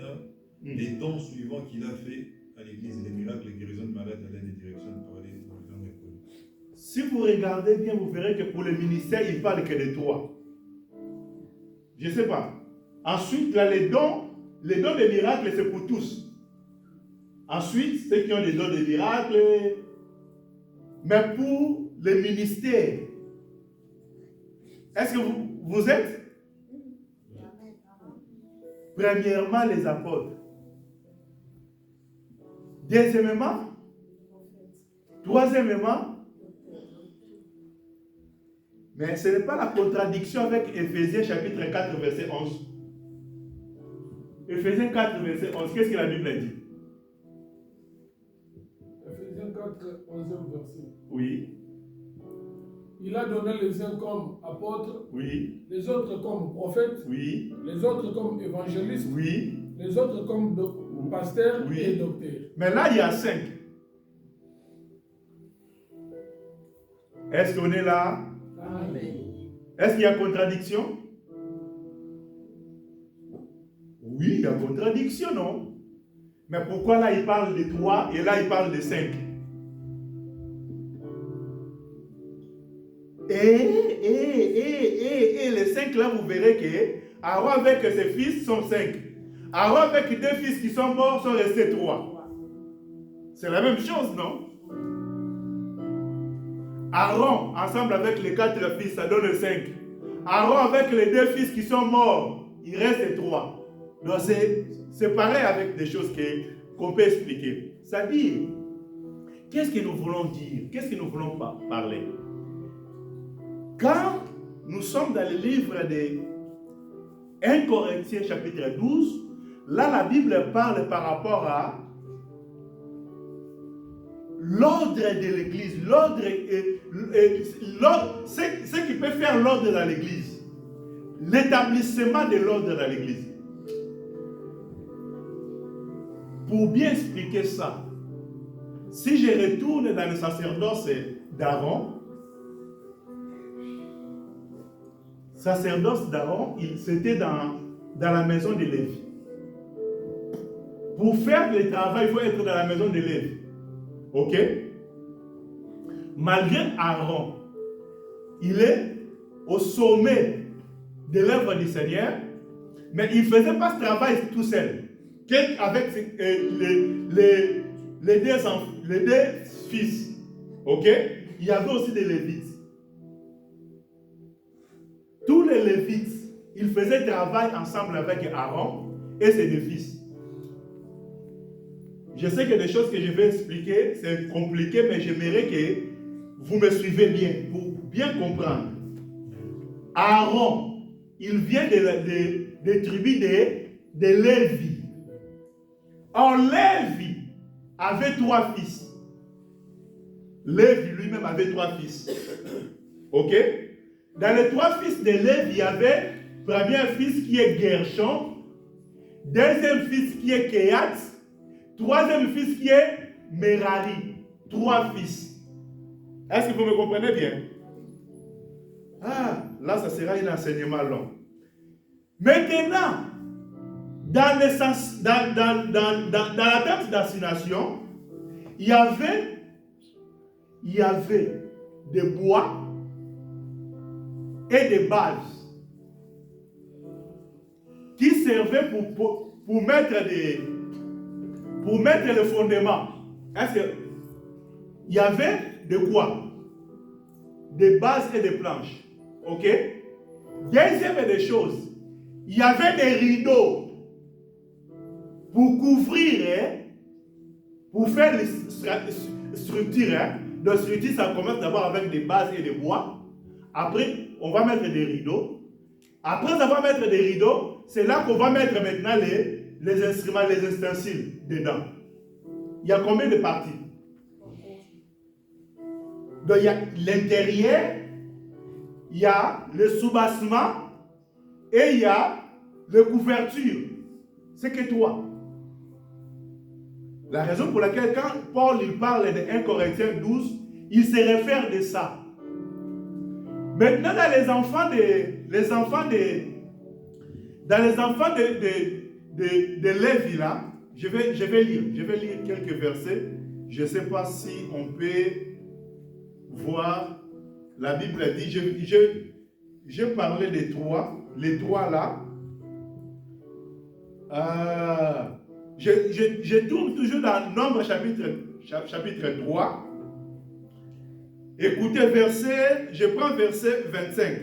S3: les dons suivants qu'il a fait à l'Église, les miracles, les guérisons de malades, la des directions de parler, les langues inconnues.
S2: Si vous regardez bien, vous verrez que pour le ministère, il ne parle que de 3. Je ne sais pas. Ensuite, là, les dons de miracles, c'est pour tous. Ensuite, ceux qui ont des dons de miracles, mais pour le ministère, est-ce que vous êtes? Premièrement, les apôtres. Deuxièmement, troisièmement, mais ce n'est pas la contradiction avec Éphésiens chapitre 4, verset 11. Éphésiens 4, verset 11, qu'est-ce que la Bible dit?
S4: Éphésiens 4, 11e verset.
S2: Oui.
S4: Il a donné les uns comme apôtres,
S2: Oui.
S4: les autres comme prophètes,
S2: Oui.
S4: les autres comme évangélistes,
S2: Oui.
S4: les autres comme pasteurs et docteurs.
S2: Mais là, il y a 5. Est-ce qu'on est là?
S4: Amen.
S2: Est-ce qu'il y a contradiction? Oui, il y a contradiction, non? Mais pourquoi là il parle de 3 et là il parle de 5? Et les 5 là, vous verrez que Aaron avec ses fils sont 5. Aaron avec 2 fils qui sont morts sont restés 3. C'est la même chose, non? Aaron, ensemble avec les 4 fils, ça donne 5. Aaron avec les 2 fils qui sont morts, il reste 3. Donc c'est pareil avec des choses qu'on peut expliquer. C'est-à-dire, qu'est-ce que nous voulons dire? Qu'est-ce que nous voulons parler? Quand nous sommes dans le livre de 1 Corinthiens chapitre 12, là la Bible parle par rapport à l'ordre de l'église, ce qui peut faire l'ordre dans l'église, l'établissement de l'ordre dans l'église. Pour bien expliquer ça, si je retourne dans le sacerdoce d'Aaron, c'était dans la maison de Lévi. Pour faire le travail, il faut être dans la maison de Lévi. Ok? Malgré Aaron, il est au sommet de l'œuvre du Seigneur, mais il ne faisait pas ce travail tout seul. Avec les deux fils. Ok? Il y avait aussi des Lévites. Tous les Lévites, ils faisaient travail ensemble avec Aaron et ses 2 fils. Je sais que des choses que je vais expliquer, c'est compliqué, mais j'aimerais que vous me suivez bien, pour bien comprendre. Aaron, il vient des tribus de Lévi. Or, Lévi avait 3 fils. Lévi lui-même avait 3 fils. Ok? Dans les 3 fils de Lévi, il y avait premier fils qui est Gershon, deuxième fils qui est Kehat, troisième fils qui est Merari. 3 fils. Est-ce que vous me comprenez bien? Ah, là, ça sera un enseignement long. Maintenant, dans la tente d'assignation, il y avait des bois et des bases qui servaient pour mettre le fondement. Est-ce que il y avait de quoi? Des bases et des planches. Ok? Deuxième des choses, il y avait des rideaux pour couvrir, pour faire les structures. La structure, ça commence d'abord avec des bases et des bois. Après, on va mettre des rideaux. Après avoir mis des rideaux, c'est là qu'on va mettre maintenant les instruments, les ustensiles dedans. Il y a combien de parties? Donc, il y a l'intérieur, il y a le soubassement et il y a les couvertures. C'est que toi. La raison pour laquelle quand Paul il parle de 1 Corinthiens 12, il se réfère de ça. Maintenant, dans les enfants de Lévi là, je vais lire quelques versets. Je ne sais pas si on peut voir. La Bible dit, je parlais des 3, les 3 là. Je tourne toujours dans Nombre chapitre 3. Écoutez, je prends verset 25.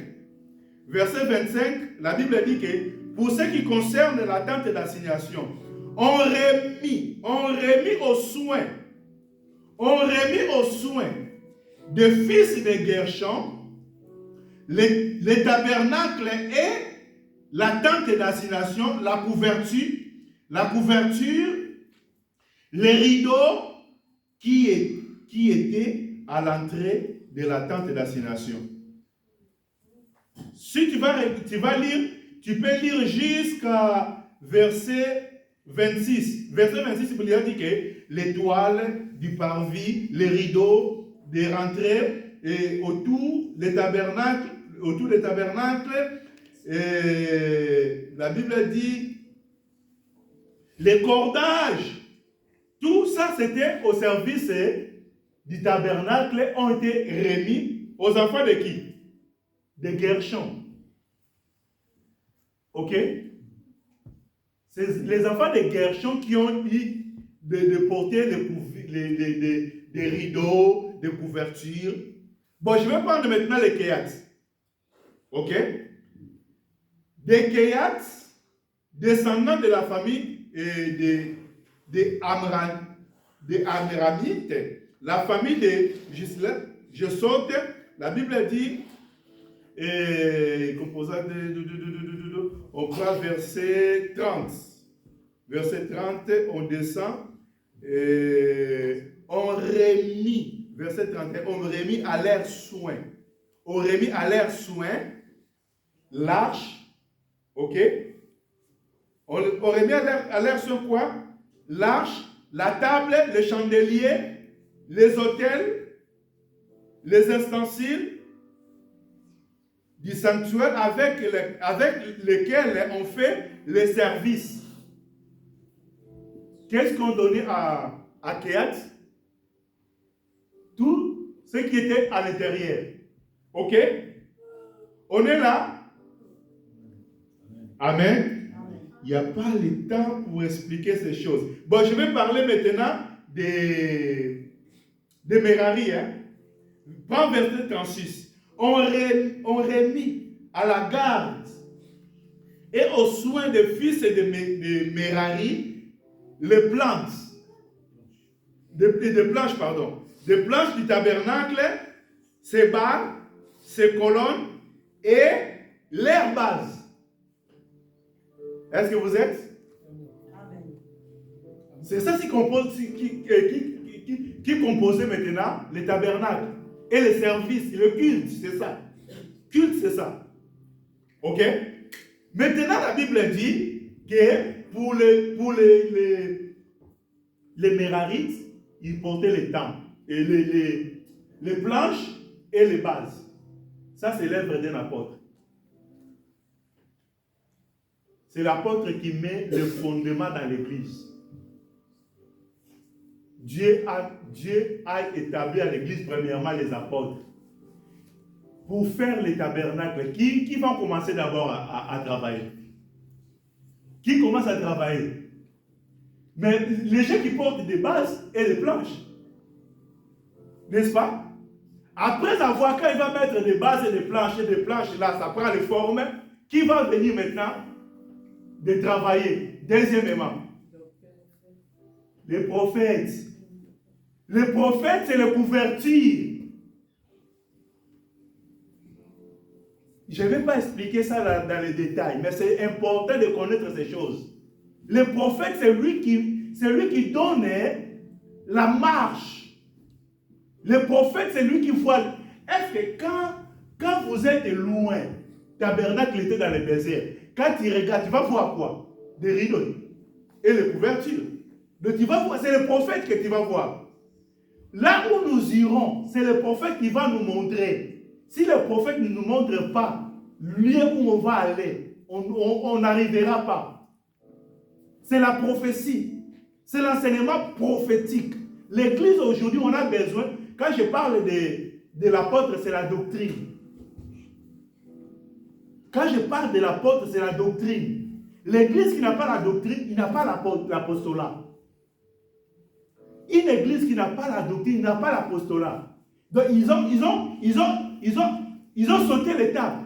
S2: Verset 25, la Bible dit que pour ce qui concerne la tente d'assignation, on remis au soin des fils de Gershon le tabernacle et la tente d'assignation, la couverture, les rideaux qui étaient à l'entrée de la tente d'assignation. Si tu vas lire, tu peux lire jusqu'à verset 26. Verset 26, il dit que l'étoile du parvis, les rideaux des rentrées et autour, le tabernacle,
S1: autour des tabernacles, et la Bible dit, les cordages, tout ça c'était au service du tabernacle, ont été remis aux enfants de qui? De Gershon. Ok? C'est les enfants de Gershon qui ont eu de porter des rideaux, des couvertures. Bon, je vais prendre maintenant les Kéats. Ok? Des Kéats, descendants de la famille des Amramites, la famille de je saute, la Bible dit, composant on prend verset 30. Verset 30, on descend, on remis, verset 31, on remis à leur soin. On remis à leur soin l'arche, ok? On remet à leur soin quoi? L'arche, la table, le chandelier, les autels, les ustensiles du sanctuaire avec lesquels on fait les services. Qu'est-ce qu'on donnait à Kéat? Tout ce qui était à l'intérieur. Ok? On est là? Amen. Il n'y a pas le temps pour expliquer ces choses. Bon, je vais parler maintenant des Merari. Hein? Prends verset 36. On remis à la garde et aux soins des fils et de Merari les planches, des planches du tabernacle, ses barres, ses colonnes et leurs bases. Est-ce que vous êtes? C'est ça qui composait maintenant les tabernacles et les services, le culte, c'est ça. Culte, c'est ça. Ok? Maintenant, la Bible dit que pour les Mérarites, ils portaient les temps et les planches et les bases. Ça, c'est l'œuvre d'un apôtre. C'est l'apôtre qui met le fondement dans l'église. Dieu a établi à l'église premièrement les apôtres pour faire les tabernacles. Qui vont commencer d'abord à travailler? Qui commence à travailler? Mais les gens qui portent des bases et des planches, n'est-ce pas? Après avoir, quand il va mettre des bases et des planches, là, ça prend les formes. Qui va venir maintenant de travailler? Deuxièmement, les prophètes. Les prophètes, c'est les couvertures. Je ne vais pas expliquer ça dans les détails, mais c'est important de connaître ces choses. Le prophète, c'est lui qui donne la marche. Le prophète, c'est lui qui voit. Est-ce que quand vous êtes loin, tabernacle était dans le désert, quand tu regardes, tu vas voir quoi? Des rideaux et les couvertures. Donc tu vas voir, c'est le prophète que tu vas voir. Là où nous irons, c'est le prophète qui va nous montrer. Si le prophète ne nous montre pas le lieu où on va aller, on n'arrivera pas. C'est la prophétie. C'est l'enseignement prophétique. L'église aujourd'hui, on a besoin, quand je parle de l'apôtre, c'est la doctrine. Quand je parle de l'apôtre, c'est la doctrine. L'église qui n'a pas la doctrine, il n'a pas l'apostolat. Une église qui n'a pas la doctrine, n'a pas l'apostolat. Donc ils ont sauté l'étape.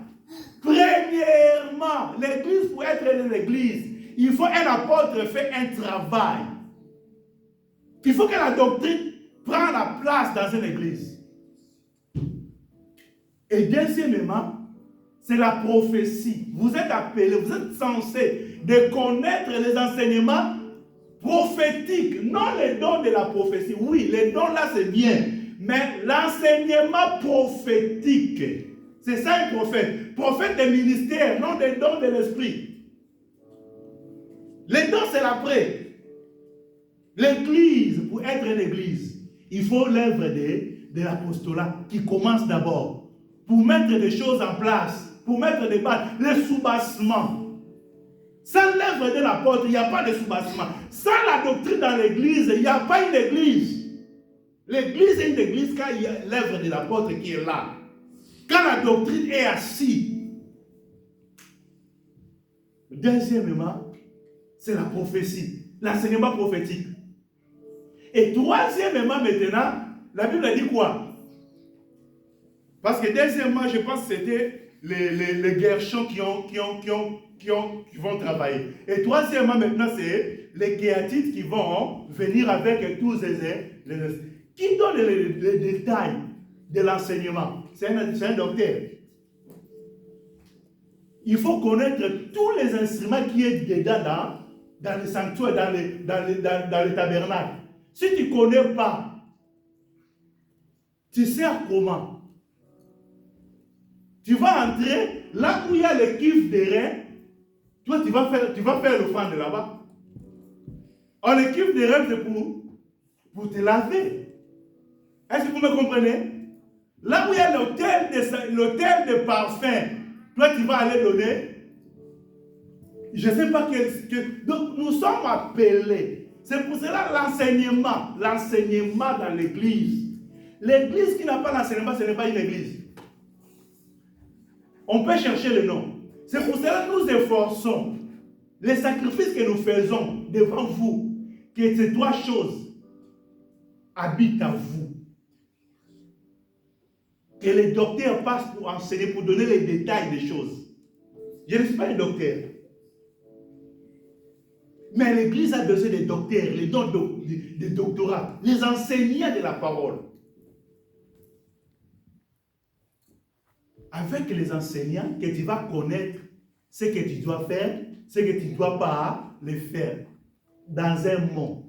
S1: Premièrement, l'église, pour être une église, il faut un apôtre faire un travail. Il faut que la doctrine prenne la place dans une église. Et deuxièmement, c'est la prophétie. Vous êtes appelés, vous êtes censés de connaître les enseignements prophétiques, non les dons de la prophétie. Oui, les dons là c'est bien, mais l'enseignement prophétique, c'est ça un prophète. Prophète des ministères, non des dons de l'esprit. Les dons c'est l'après. L'église, pour être une église, il faut l'œuvre de l'apostolat qui commence d'abord.
S2: pour mettre des choses en place, pour mettre des bases, les soubassements. Sans l'œuvre de l'apôtre, il n'y a pas de soubassement. Sans la doctrine dans l'église, il n'y a pas une église. L'église est une église quand il y a l'œuvre de l'apôtre qui est là. Quand la doctrine est assise. Deuxièmement, c'est la prophétie, l'enseignement prophétique. Et troisièmement, maintenant, la Bible a dit quoi? Parce que deuxièmement, je pense que c'était les Gershons qui vont travailler. Et troisièmement, maintenant, c'est les Kéatites qui vont venir avec tous les qui donne les détails de l'enseignement. C'est un docteur. Il faut connaître tous les instruments qui sont dedans dans le sanctuaire, dans le tabernacle. Si tu ne connais pas, tu sais comment. Tu vas entrer là où il y a le kiff des reins. Toi, tu vas faire l'offrande là-bas. Or, le kiff des reins, c'est pour te laver. Est-ce que vous me comprenez? Là où il y a l'hôtel de parfum, toi, tu vas aller donner. Je ne sais pas quel. Donc, nous sommes appelés. C'est pour cela l'enseignement dans l'église. L'église qui n'a pas l'enseignement, ce n'est pas une église. On peut chercher le nom. C'est pour cela que nous efforçons. Les sacrifices que nous faisons devant vous, que ces trois choses habitent à vous. Que les docteurs passent pour enseigner, pour donner les détails des choses. Je ne suis pas un docteur. Mais l'église a besoin des docteurs, les dons des doctorats, les enseignants de la parole. Avec les enseignants, que tu vas connaître ce que tu dois faire, ce que tu ne dois pas le faire. Dans un monde.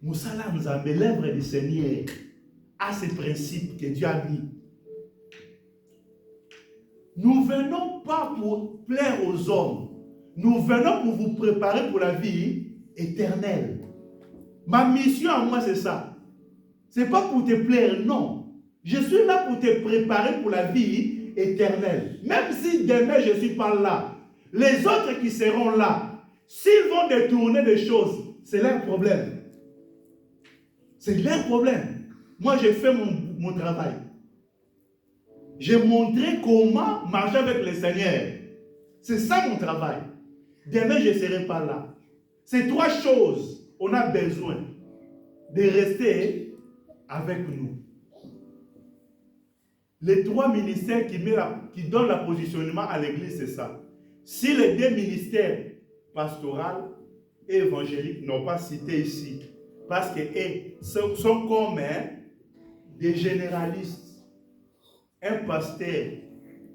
S2: Moussala nous a mis l'œuvre du Seigneur à ces principes que Dieu a mis. Nous ne venons pas pour plaire aux hommes. Nous venons pour vous préparer pour la vie éternelle. Ma mission à moi, c'est ça. Ce n'est pas pour te plaire, non. Je suis là pour te préparer pour la vie éternelle. Même si demain je ne suis pas là, les autres qui seront là, s'ils vont détourner des choses, c'est leur problème. C'est leur problème. Moi, j'ai fait mon travail. J'ai montré comment marcher avec le Seigneur. C'est ça mon travail. Demain, je ne serai pas là. Ces trois choses, on a besoin de rester avec nous. Les trois ministères qui donnent le positionnement à l'église, c'est ça. Si les deux ministères pastoral et évangélique n'ont pas cité ici, parce qu'ils sont comme des généralistes. Un pasteur,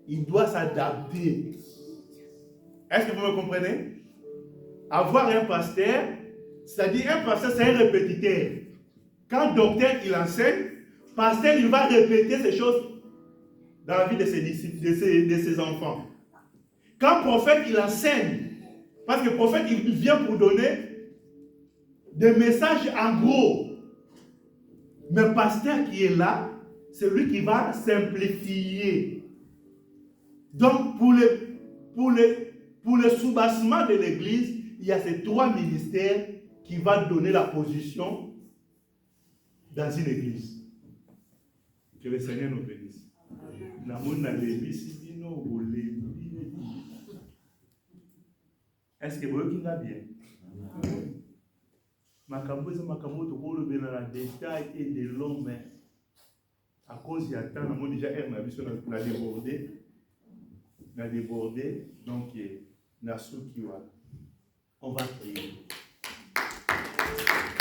S2: il doit s'adapter. Est-ce que vous me comprenez? Avoir un pasteur, c'est-à-dire un pasteur, c'est un répétiteur. Quand docteur, il enseigne, pasteur, il va répéter ces choses dans la vie de ses disciples, de ses enfants. Quand prophète, il enseigne. Parce que prophète, il vient pour donner des messages en gros. Mais pasteur qui est là, c'est lui qui va simplifier. Donc, pour le soubassement de l'église, il y a ces trois ministères qui vont donner la position dans une église. Que le Seigneur nous bénisse. Est-ce que vous voyez qu'il a bien? Makambo c'est makambo to ko le bena la détail et de l'homme à cause il y a tant de déjà ma mission na débordé donc na soukiwa on va prier.